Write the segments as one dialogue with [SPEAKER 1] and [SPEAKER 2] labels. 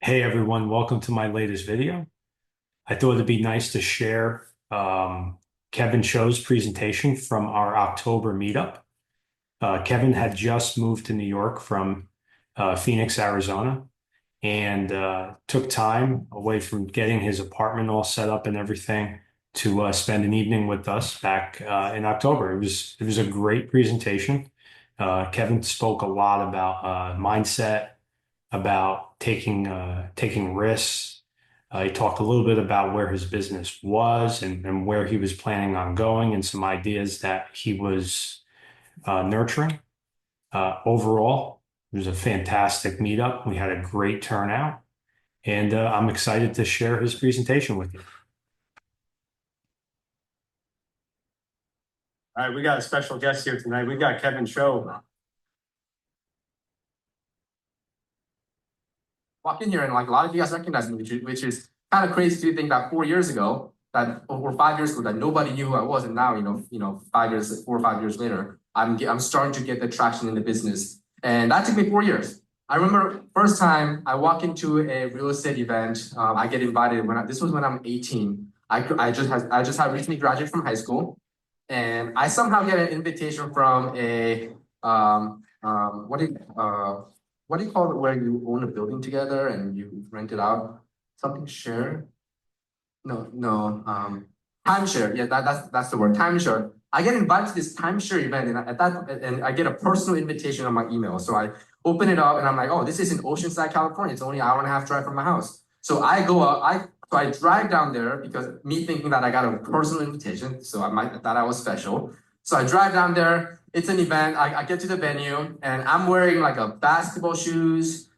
[SPEAKER 1] Hey everyone, welcome to my latest video. I thought it'd be nice to share Kevin Choe's presentation from our October meetup. Kevin had just moved to New York from Phoenix, Arizona, and took time away from getting his apartment all set up and everything to spend an evening with us back in October. It was a great presentation. Kevin spoke a lot about mindset, about taking risks. He talked a little bit about where his business was and where he was planning on going and some ideas that he was nurturing. Overall, it was a fantastic meetup. We had a great turnout, and I'm excited to share his presentation with you.
[SPEAKER 2] All right, we got a special guest here tonight. We got Kevin Choe. Walk in here and like a lot of you guys recognize me, which is kind of crazy to think that 4 years ago, that or 5 years ago, that nobody knew who I was, and now 5 years, 4 or 5 years later, I'm starting to get the traction in the business, and that took me 4 years. I remember first time I walk into a real estate event, I get invited this was when I'm 18. I just had recently graduated from high school, and I somehow get an invitation from a what do you call it where you own a building together and you rent it out? Something share? No, timeshare. Yeah, that's the word, timeshare. I get invited to this timeshare event, and I get a personal invitation on my email. So I open it up and I'm like, oh, this is in Oceanside, California. It's only an hour and a half drive from my house. So I go up, I drive down there because me thinking that I got a personal invitation, so I might thought I was special. So I drive down there. It's an event. I get to the venue and I'm wearing like a basketball shoes,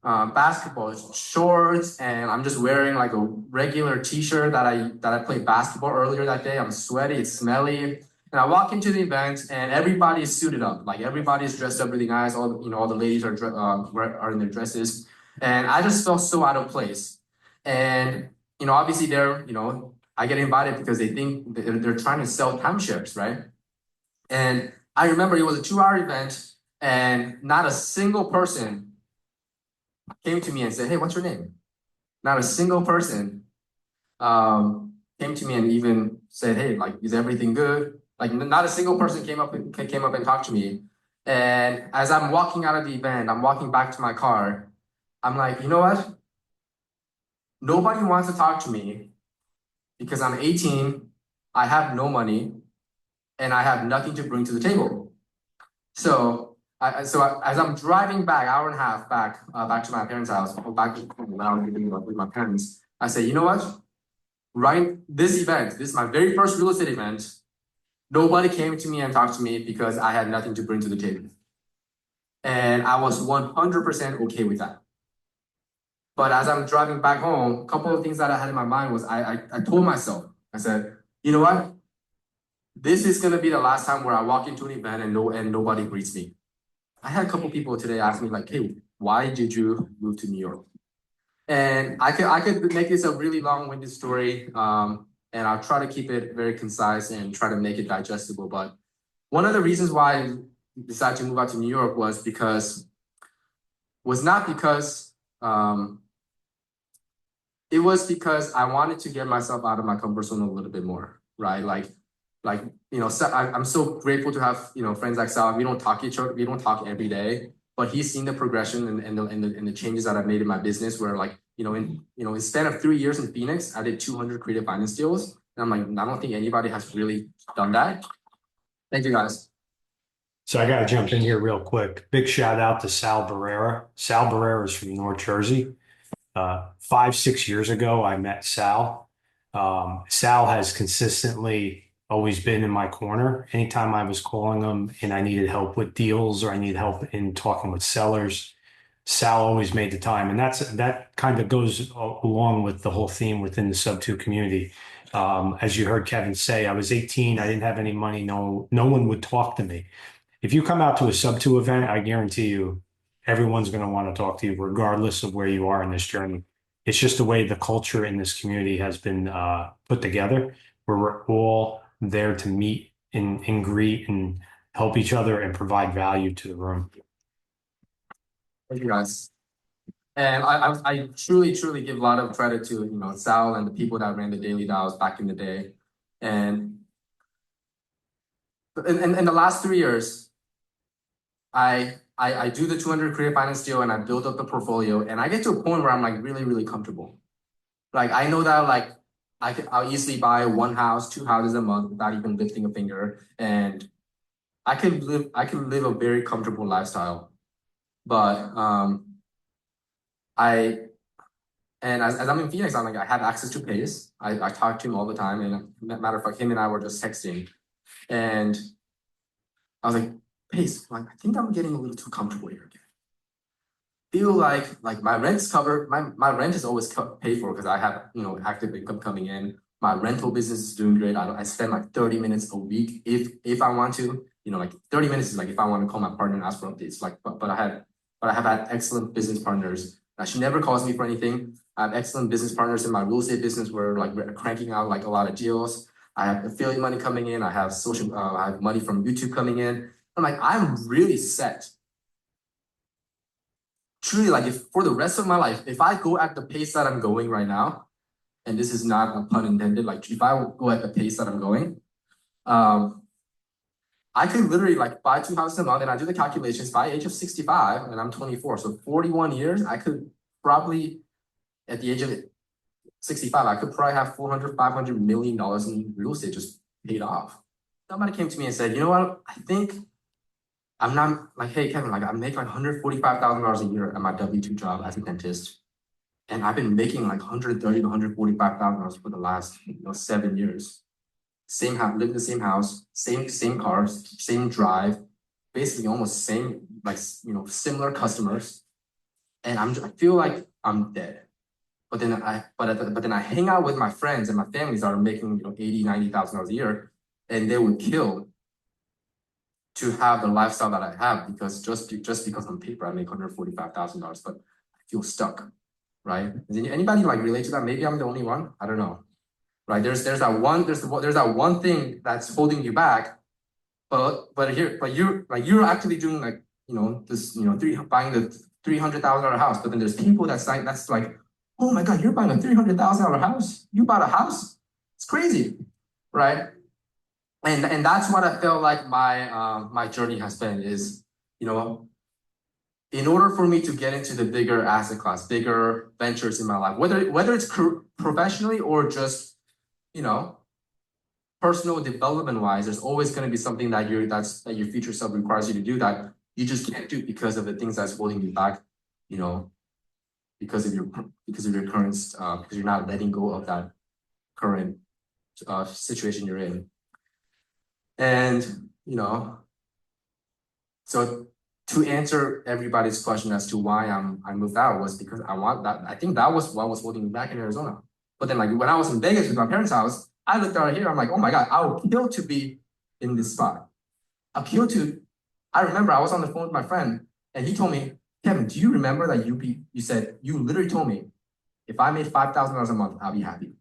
[SPEAKER 2] basketball shorts, and I'm just wearing like a regular t-shirt that I played basketball earlier that day. I'm sweaty, it's smelly. And I walk into the event and everybody is suited up. Like everybody's dressed up really nice. All the ladies are in their dresses. And I just felt so out of place. And obviously I get invited because they think they're trying to sell timeshares, right? And I remember it was a 2 hour event and not a single person came to me and said, "Hey, what's your name?" Not a single person came to me and even said, "Hey, like, is everything good?" Like, not a single person came up and talked to me. And as I'm walking out of the event, I'm walking back to my car. I'm like, you know what? Nobody wants to talk to me because I'm 18, I have no money, and I have nothing to bring to the table. So as I'm driving back, hour and a half back to my parents' house, or back when I was living with my parents, I say, you know what? Right, this event, this is my very first real estate event. Nobody came to me and talked to me because I had nothing to bring to the table, and I was 100% okay with that. But as I'm driving back home, a couple of things that I had in my mind was I told myself, I said, you know what? This is gonna be the last time where I walk into an event and nobody greets me. I had a couple people today ask me like, "Hey, why did you move to New York?" And I could make this a really long-winded story, and I'll try to keep it very concise and try to make it digestible. But one of the reasons why I decided to move out to New York was not because it was because I wanted to get myself out of my comfort zone a little bit more, right? I'm so grateful to have friends like Sal. We don't talk each other, we don't talk every day, but he's seen the progression and the changes that I've made in my business. Where in span of 3 years in Phoenix, I did 200 creative finance deals, and I'm like, I don't think anybody has really done that. Thank you, guys.
[SPEAKER 1] So I got to jump in here real quick. Big shout out to Sal Barrera. Sal Barrera is from North Jersey. 5, 6 years ago, I met Sal. Sal has consistently always been in my corner. Anytime I was calling him and I needed help with deals or I needed help in talking with sellers, Sal always made the time. And that kind of goes along with the whole theme within the Sub2 community. As you heard Kevin say, I was 18, I didn't have any money, no one would talk to me. If you come out to a Sub2 event, I guarantee you everyone's going to want to talk to you, regardless of where you are in this journey. It's just the way the culture in this community has been put together, where we're all there to meet and greet and help each other and provide value to the room.
[SPEAKER 2] Thank you, guys. And I truly give a lot of credit to, Sal and the people that ran the Daily Dials back in the day. And in the last 3 years, I do the 200 creative finance deal and I build up the portfolio and I get to a point where I'm like really comfortable. Like I know that like I'll easily buy one house, two houses a month without even lifting a finger, and I could live a very comfortable lifestyle. But I and as I'm in Phoenix, I'm like I have access to Pace. I talk to him all the time, and matter of fact, him and I were just texting, and I was like, Pace, like I think I'm getting a little too comfortable here again. Feel like my rent's covered. My rent is always paid for because I have active income coming in. My rental business is doing great. I spend like 30 minutes a week if I want to. Like 30 minutes is like if I want to call my partner and ask for updates. Like but I have had excellent business partners. She never calls me for anything. I have excellent business partners in my real estate business where like we're cranking out like a lot of deals. I have affiliate money coming in. I have I have money from YouTube coming in. I'm like I'm really set. Truly, like if for the rest of my life, if I go at the pace that I'm going right now, and this is not a pun intended, like if I go at the pace that I'm going, um, I could literally like buy two houses a month, and I do the calculations by age of 65, and I'm 24, so 41 years, I could probably at the age of 65, I could probably have 400, $500 million in real estate just paid off. Somebody came to me and said, you know what? I think I'm not like, hey Kevin, like I make like $145,000 a year at my W-2 job as a dentist. And I've been making like 130 to 145,000 dollars for the last 7 years. Same house, live in the same house, same cars, same drive, basically almost same like similar customers. And I feel like I'm dead. But then I hang out with my friends and my families that are making 80, 90,000 dollars a year, and they would kill to have the lifestyle that I have because just because on paper I make $145,000, but I feel stuck, right? Does anybody like relate to that? Maybe I'm the only one. I don't know, right? There's that one thing that's holding you back, but you're actually doing like this buying the $300,000 house, but then there's people that's like, oh my God, you're buying a $300,000 house. You bought a house. It's crazy, right? And that's what I felt like my journey has been is, you know, in order for me to get into the bigger asset class, bigger ventures in my life, whether it's professionally or just, you know, personal development wise, there's always going to be something that your future self requires you to do that you just can't do because of the things that's holding you back, you know, because of your current because you're not letting go of that current situation you're in. And, so to answer everybody's question as to why I moved out was because I want that. I think that was what was holding me back in Arizona. But then like when I was in Vegas with my parents' house, I looked out here, I'm like, oh my God, I would kill to be in this spot. I remember I was on the phone with my friend and he told me, Kevin, do you remember that you said, you literally told me, if I made $5,000 a month, I'll be happy.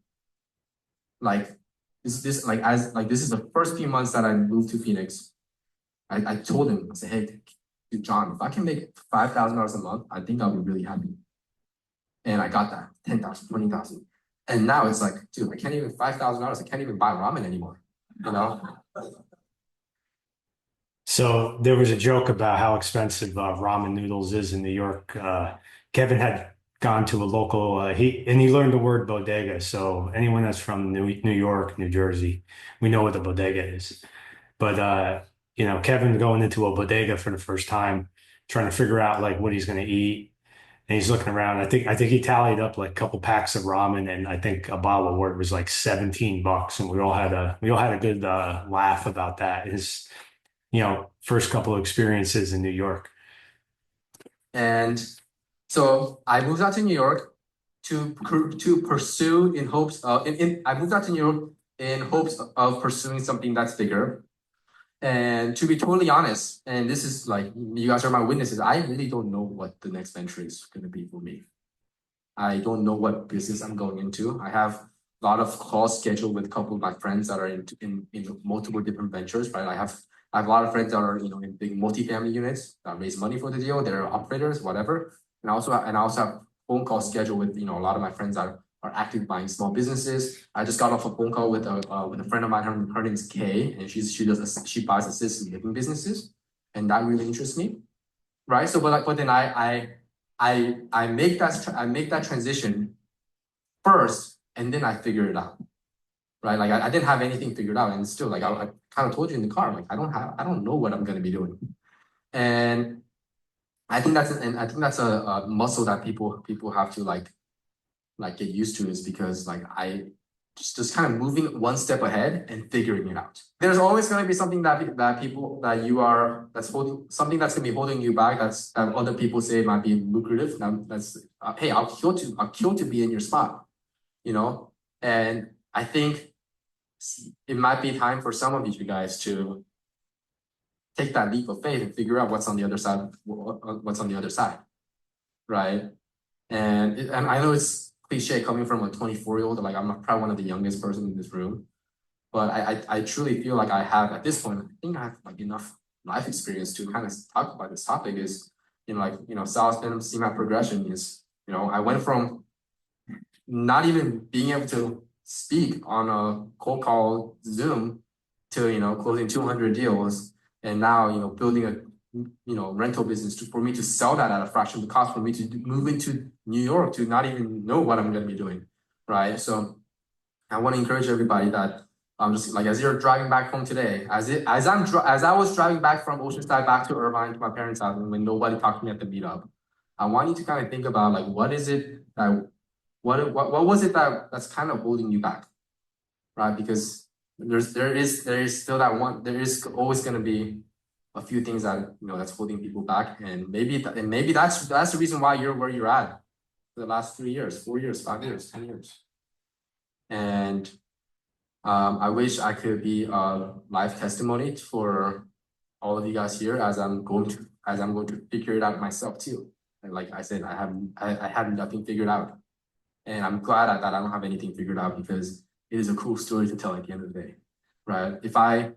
[SPEAKER 2] Like this is the first few months that I moved to Phoenix. I told him, I said, hey, John, if I can make $5,000 a month, I think I'll be really happy. And I got that, 10,000, 20,000. And now it's like, dude, I can't even $5,000. I can't even buy ramen anymore. You know?
[SPEAKER 1] So there was a joke about how expensive ramen noodles is in New York. Kevin had gone to a local he learned the word bodega. So anyone that's from New York, New Jersey, we know what a bodega is. But Kevin going into a bodega for the first time, trying to figure out like what he's going to eat, and he's looking around. I think he tallied up like a couple packs of ramen, and I think a bottle of water was like $17, and we all had a good laugh about that. His first couple of experiences in New York.
[SPEAKER 2] And so I moved out to New York to pursue in hopes of I moved out to New York in hopes of pursuing something that's bigger. And to be totally honest, and this is like you guys are my witnesses, I really don't know what the next venture is going to be for me. I don't know what business I'm going into. I have a lot of calls scheduled with a couple of my friends that are in multiple different ventures, right? I have a lot of friends that are in big multifamily units that raise money for the deal. They're operators, whatever. and I also have phone calls scheduled with a lot of my friends that are active buying small businesses. I just got off a phone call with a friend of mine. Her name is Kay, and she buys assisted living businesses, and that really interests me, right? So, but then I make that transition first, and then I figure it out, right? Like I didn't have anything figured out, and still, like I kind of told you in the car, like I don't know what I'm gonna be doing, and I think that's a muscle that people have to like get used to, is because like I just kind of moving one step ahead and figuring it out. There's always going to be something that people that you are that's holding something that's going to be holding you back. That other people say might be lucrative. Now that's hey, I'll kill to be in your spot, you know. And I think it might be time for some of you guys to take that leap of faith and figure out what's on the other side. What's on the other side, right? And I know it's cliche coming from a 24-year-old. Like I'm probably one of the youngest person in this room, but I truly feel like I have at this point. I think I have like enough life experience to kind of talk about this topic. Is Sal's been seeing my progression. Is I went from not even being able to speak on a cold call Zoom to closing 200 deals, and now building a rental business for me to sell that at a fraction of the cost, for me to move into New York to not even know what I'm going to be doing, right? So I want to encourage everybody that just like as you're driving back home today, as I was driving back from Oceanside back to Irvine to my parents' house, and when nobody talked to me at the meetup, I want you to kind of think about like what is it that what was it that's kind of holding you back, right? Because there is still that one. There is always going to be a few things that that's holding people back, and maybe that's the reason why you're where you're at for the last 3 years, 4 years, 5 years, 10 years. And I wish I could be a live testimony for all of you guys here as I'm going to figure it out myself too. And like I said, I have nothing figured out. And I'm glad that I don't have anything figured out, because it is a cool story to tell at the end of the day, right? If I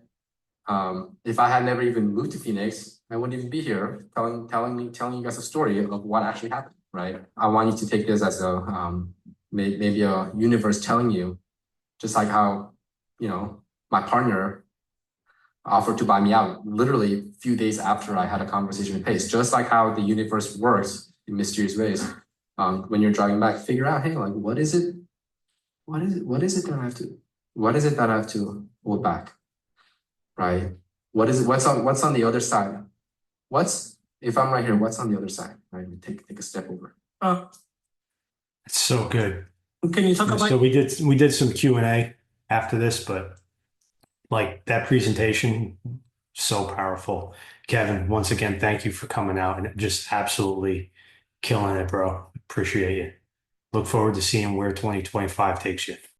[SPEAKER 2] had never even moved to Phoenix, I wouldn't even be here telling you guys a story of what actually happened, right? I want you to take this as a maybe a universe telling you, just like how my partner offered to buy me out literally a few days after I had a conversation with Pace, just like how the universe works in mysterious ways. When you're driving back, figure out, hey, like what is it that I have to hold back, right? What's on the other side? If I'm right here, what's on the other side? Right? Take a step over.
[SPEAKER 1] It's so good.
[SPEAKER 3] Can you talk about?
[SPEAKER 1] So we did some Q&A after this, but like that presentation, so powerful. Kevin, once again, thank you for coming out and just absolutely killing it, bro. Appreciate you. Look forward to seeing where 2025 takes you.